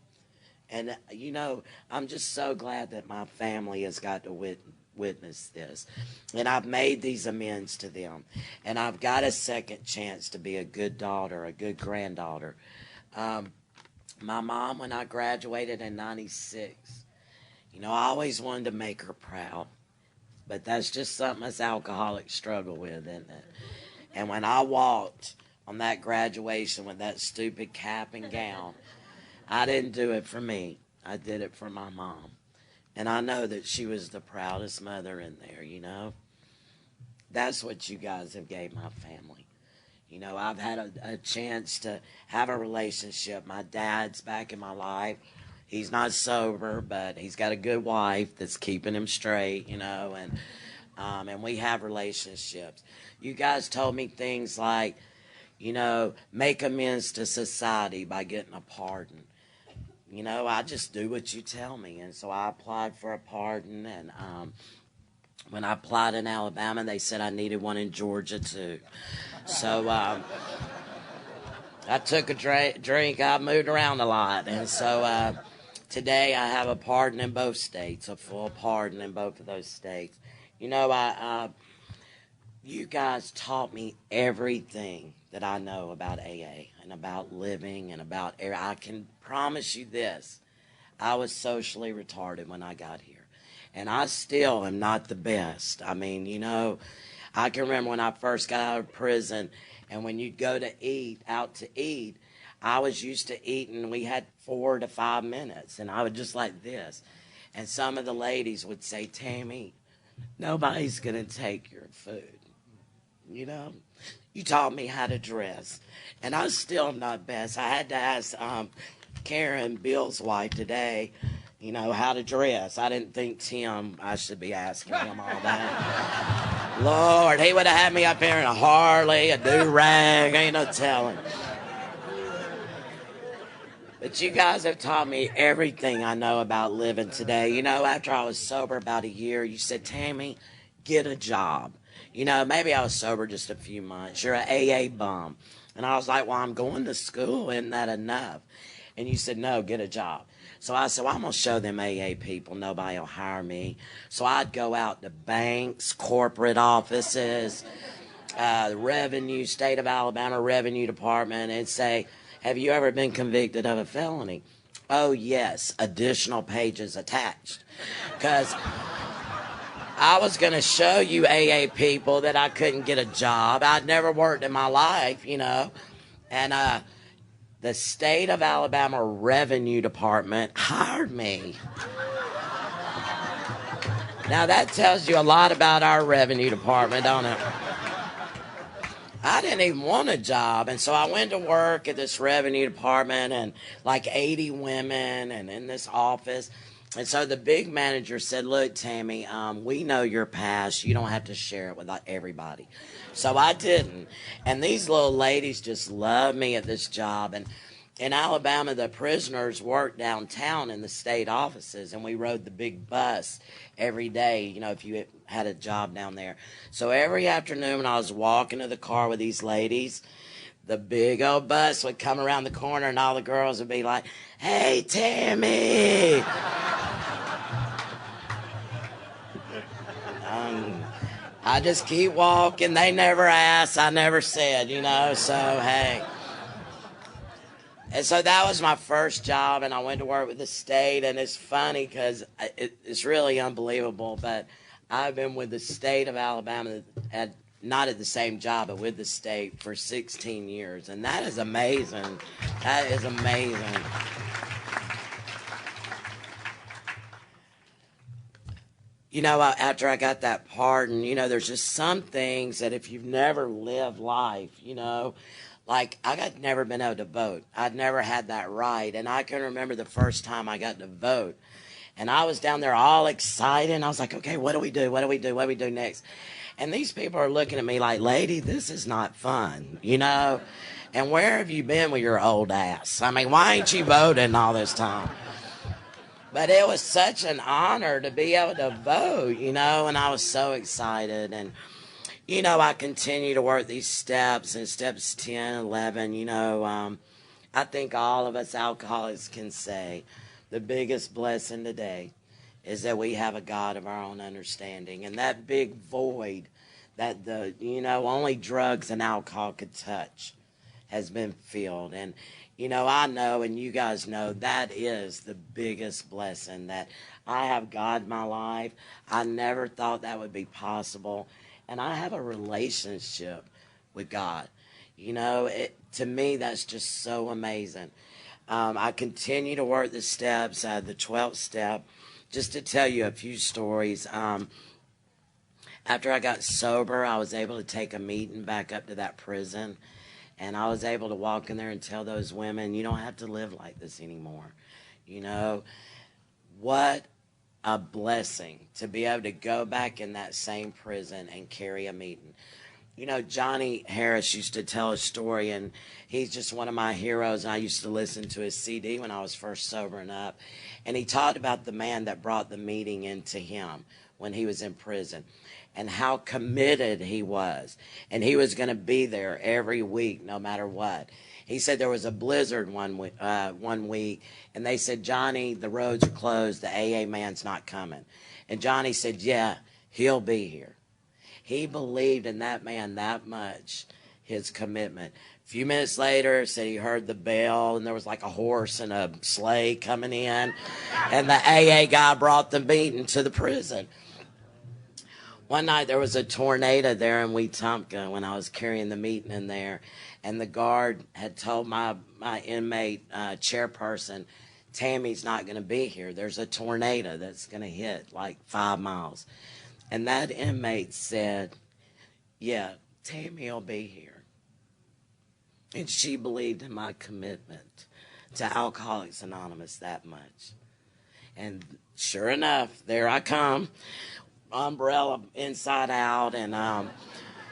And, you know, I'm just so glad that my family has got to witness this. And I've made these amends to them. And I've got a second chance to be a good daughter, a good granddaughter. My mom, when I graduated in 96, you know, I always wanted to make her proud. But that's just something us alcoholics struggle with, isn't it? And when I walked on that graduation with that stupid cap and gown. I didn't do it for me. I did it for my mom. And I know that she was the proudest mother in there, you know. That's what you guys have gave my family. You know, I've had a chance to have a relationship. My dad's back in my life. He's not sober, but he's got a good wife that's keeping him straight, you know, and we have relationships. You guys told me things like, you know, make amends to society by getting a pardon. You know, I just do what you tell me. And so I applied for a pardon, and when I applied in Alabama, they said I needed one in Georgia, too. So I took a drink. I moved around a lot. And so today I have a pardon in both states, a full pardon in both of those states. You know, you guys taught me everything that I know about AA and about living and about air. I can promise you this. I was socially retarded when I got here. And I still am not the best. I mean, you know, I can remember when I first got out of prison, and when you'd go to eat, out to eat, I was used to eating, we had 4 to 5 minutes, and I would just like this. And some of the ladies would say, Tammy, nobody's going to take your food. You know, you taught me how to dress. And I still am not best. I had to ask Karen, Bill's wife, today, you know, how to dress. I didn't think Tim, I should be asking him all that. Lord, he would have had me up here in a Harley, a do-rag, ain't no telling. But you guys have taught me everything I know about living today. You know, after I was sober about a year, you said, Tammy, get a job. You know, maybe I was sober just a few months. You're an AA bum. And I was like, well, I'm going to school. Isn't that enough? And you said, no, get a job. So I said, well, I'm going to show them AA people. Nobody will hire me. So I'd go out to banks, corporate offices, the revenue, state of Alabama Revenue Department, and say, have you ever been convicted of a felony? Oh, yes, additional pages attached. Because I was going to show you AA people that I couldn't get a job. I'd never worked in my life, you know. And the state of Alabama Revenue Department hired me. Now, that tells you a lot about our revenue department, don't it? I didn't even want a job, and so I went to work at this revenue department, and like 80 women, and in this office. And so the big manager said, look, Tammy, we know your past. You don't have to share it with everybody. So I didn't. And these little ladies just love me at this job. And in Alabama, the prisoners worked downtown in the state offices, and we rode the big bus every day, you know, if you had a job down there. So every afternoon when I was walking to the car with these ladies, the big old bus would come around the corner, and all the girls would be like, hey, Tammy. I just keep walking. They never asked. I never said, you know, so, hey. And so that was my first job, and I went to work with the state, and it's funny because it's really unbelievable, but I've been with the state of Alabama, not at the same job, but with the state for 16 years, and that is amazing. That is amazing. You know, after I got that pardon, you know, there's just some things that if you've never lived life, you know, like I got never been able to vote. I'd never had that right. And I can remember the first time I got to vote. And I was down there all excited. And I was like, okay, what do we do? What do we do? What do we do next? And these people are looking at me like, lady, this is not fun, you know? And where have you been with your old ass? I mean, why ain't you voting all this time? But it was such an honor to be able to vote, you know, and I was so excited. And, you know, I continue to work these steps, and steps 10, 11, you know, I think all of us alcoholics can say the biggest blessing today is that we have a God of our own understanding. And that big void that only drugs and alcohol could touch has been filled. And, you know, I know, and you guys know, that is the biggest blessing, that I have God in my life. I never thought that would be possible. And I have a relationship with God. You know, to me, that's just so amazing. I continue to work the steps, the 12th step. Just to tell you a few stories, after I got sober, I was able to take a meeting back up to that prison, and I was able to walk in there and tell those women, you don't have to live like this anymore. You know, what a blessing to be able to go back in that same prison and carry a meeting. You know, Johnny Harris used to tell a story, and he's just one of my heroes, and I used to listen to his CD when I was first sobering up. And he talked about the man that brought the meeting into him when he was in prison and how committed he was. And he was going to be there every week no matter what. He said there was a blizzard one week, and they said, Johnny, the roads are closed. The AA man's not coming. And Johnny said, yeah, he'll be here. He believed in that man that much, his commitment. A few minutes later, said he heard the bell, and there was like a horse and a sleigh coming in, and the AA guy brought the meeting to the prison. One night, there was a tornado there in Wetumpka when I was carrying the meeting in there, and the guard had told my inmate chairperson, Tammy's not going to be here. There's a tornado that's going to hit like 5 miles. And that inmate said, yeah, Tammy will be here. And she believed in my commitment to Alcoholics Anonymous that much. And sure enough, there I come, umbrella inside out, and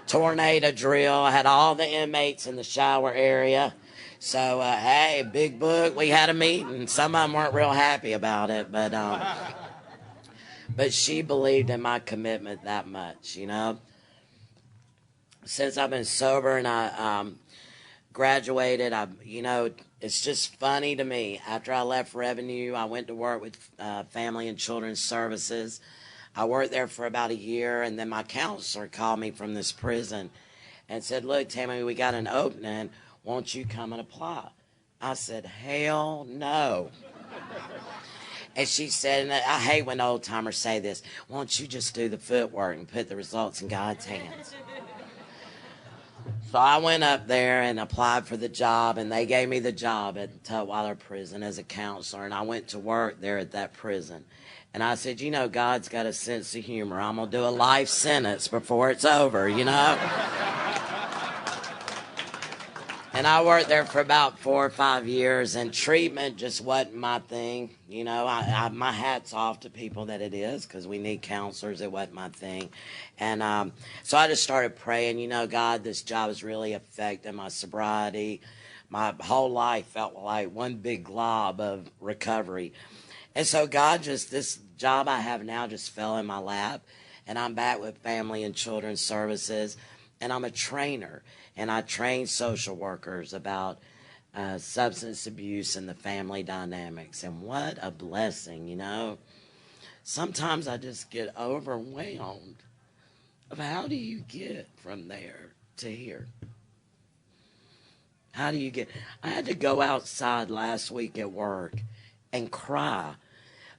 tornado drill. I had all the inmates in the shower area. So, hey, big book, we had a meeting. Some of them weren't real happy about it, but she believed in my commitment that much, you know. Since I've been sober and I graduated, you know, it's just funny to me. After I left Revenue, I went to work with Family and Children's Services. I worked there for about a year, and then my counselor called me from this prison and said, look, Tammy, we got an opening. Won't you come and apply? I said, hell no. And she said, and I hate when old timers say this, won't you just do the footwork and put the results in God's hands? So I went up there and applied for the job, and they gave me the job at Tutwiler Prison as a counselor, and I went to work there at that prison. And I said, you know, God's got a sense of humor. I'm going to do a life sentence before it's over, you know? And I worked there for about 4 or 5 years, and treatment just wasn't my thing. You know, my hat's off to people that it is, because we need counselors. It wasn't my thing. And so I just started praying, you know, God, this job is really affecting my sobriety. My whole life felt like one big glob of recovery. And so God this job I have now just fell in my lap, and I'm back with Family and Children's Services, and I'm a trainer. And I train social workers about substance abuse and the family dynamics. And what a blessing, you know. Sometimes I just get overwhelmed of how do you get from there to here? How do you get? I had to go outside last week at work and cry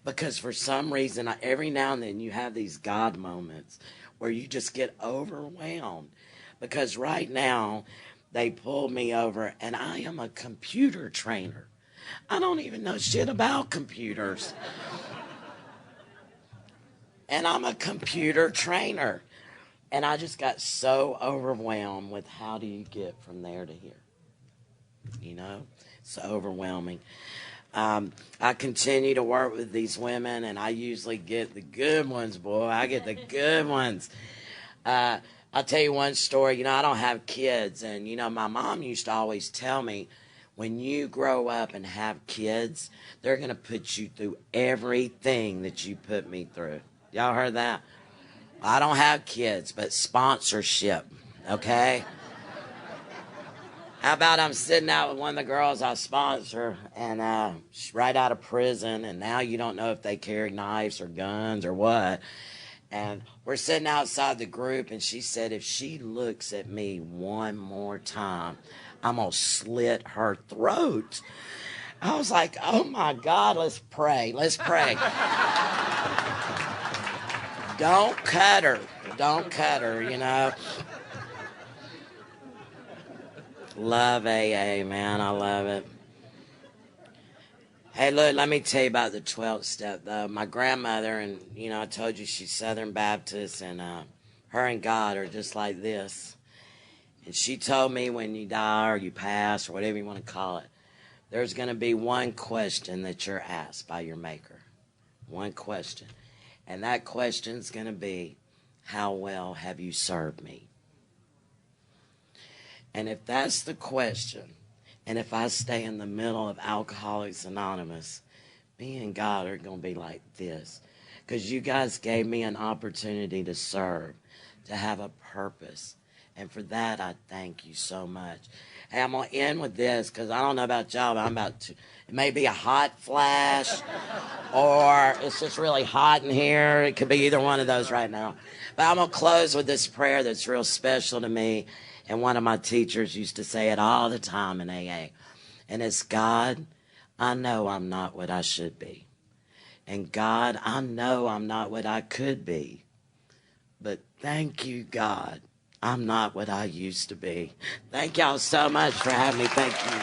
because for some reason, every now and then you have these God moments where you just get overwhelmed. Because right now, they pulled me over, and I am a computer trainer. I don't even know shit about computers. And I'm a computer trainer. And I just got so overwhelmed with how do you get from there to here? You know, it's overwhelming. I continue to work with these women, and I usually get the good ones, boy. I get the good ones. I'll tell you one story. You know, I don't have kids. And, you know, my mom used to always tell me, when you grow up and have kids, they're going to put you through everything that you put me through. Y'all heard that? I don't have kids, but sponsorship, okay? How about I'm sitting out with one of the girls I sponsor, and she's right out of prison, and now you don't know if they carry knives or guns or what. And we're sitting outside the group, and she said, if she looks at me one more time, I'm going to slit her throat. I was like, oh, my God, let's pray. Let's pray. Don't cut her. Don't cut her, you know. Love AA, man. I love it. Hey, look, let me tell you about the 12th step, though. My grandmother, and, you know, I told you she's Southern Baptist, and her and God are just like this. And she told me when you die or you pass or whatever you want to call it, there's going to be one question that you're asked by your Maker. One question. And that question's going to be, how well have you served me? And if that's the question, and if I stay in the middle of Alcoholics Anonymous, me and God are going to be like this. Because you guys gave me an opportunity to serve, to have a purpose. And for that, I thank you so much. Hey, I'm going to end with this, because I don't know about y'all, but I'm about to. It may be a hot flash, or it's just really hot in here. It could be either one of those right now. But I'm going to close with this prayer that's real special to me. And one of my teachers used to say it all the time in AA. And it's, God, I know I'm not what I should be. And God, I know I'm not what I could be. But thank you, God, I'm not what I used to be. Thank y'all so much for having me. Thank you.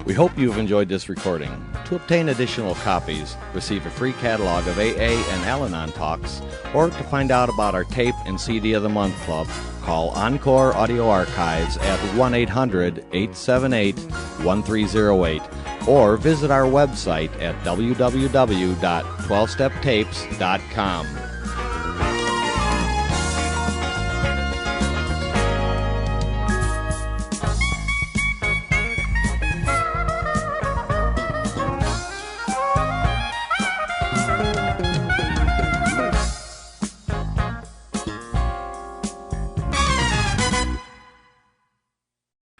We hope you've enjoyed this recording. To obtain additional copies, receive a free catalog of AA and Al-Anon talks, or to find out about our Tape and CD of the Month Club, call Encore Audio Archives at 1-800-878-1308, or visit our website at www.12steptapes.com.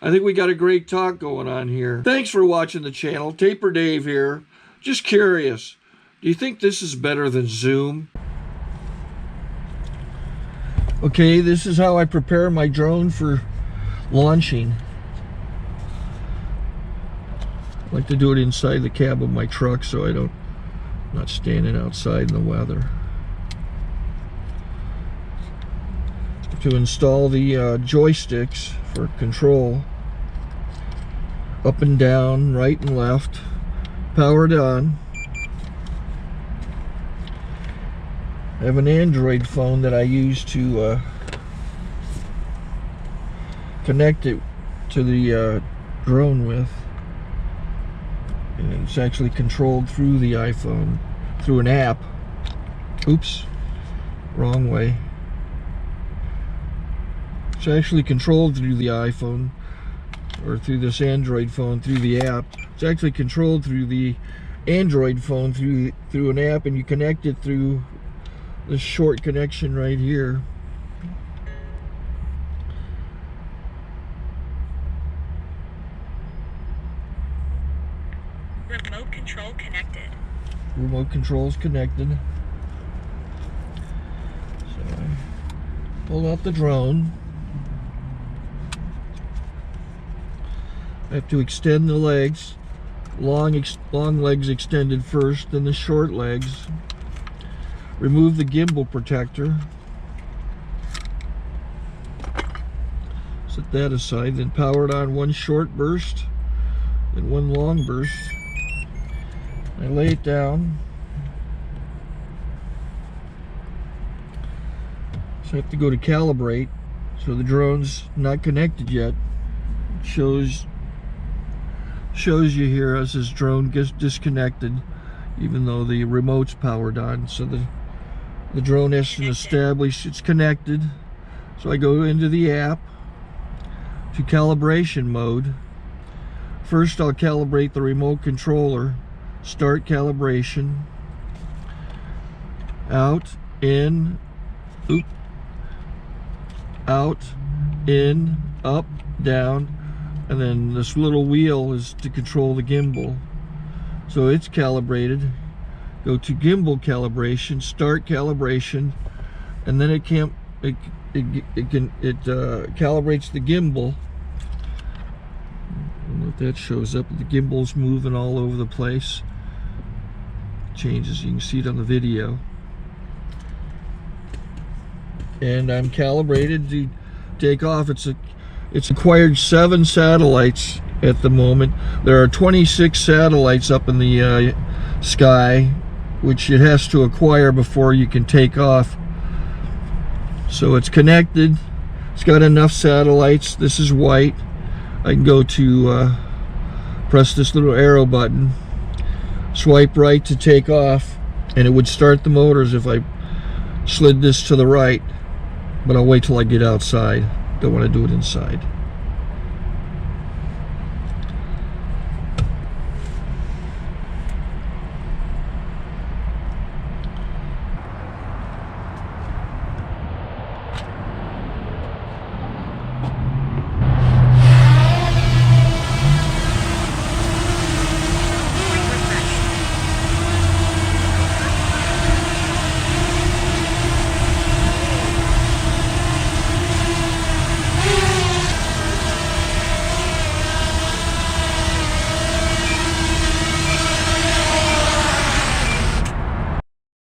I think we got a great talk going on here. Thanks for watching the channel. Taper Dave here. Just curious, do you think this is better than Zoom? Okay, this is how I prepare my drone for launching. I like to do it inside the cab of my truck so I'm not standing outside in the weather. To install the joysticks for control, up and down, right and left, powered on. I have an Android phone that I use to connect it to the drone with, and it's actually controlled through the iPhone, through an app. Oops, wrong way. It's actually controlled through the iPhone, or through this Android phone, through the app. It's actually controlled through the Android phone, through an app, and you connect it through this short connection right here. Remote control connected. Remote control's connected. So I pull out the drone. I have to extend the legs, long legs extended first, then the short legs. Remove the gimbal protector. Set that aside, then power it on one short burst, then one long burst. I lay it down. So I have to go to calibrate. So the drone's not connected yet. It shows you here as this drone gets disconnected, even though the remote's powered on. So the drone has to establish it's connected. So I go into the app to calibration mode. First I'll calibrate the remote controller. Start calibration. Out, in, oop, out, in, up, down. And then this little wheel is to control the gimbal. So it's calibrated. Go to gimbal calibration, start calibration, and then it calibrates the gimbal. I don't know if that shows up. The gimbal's moving all over the place. Changes, you can see it on the video. And I'm calibrated to take off. It's acquired 7 satellites at the moment. There are 26 satellites up in the sky, which it has to acquire before you can take off. So it's connected. It's got enough satellites. This is white. I can go to press this little arrow button, swipe right to take off, and it would start the motors if I slid this to the right. But I'll wait till I get outside. Don't want to do it inside.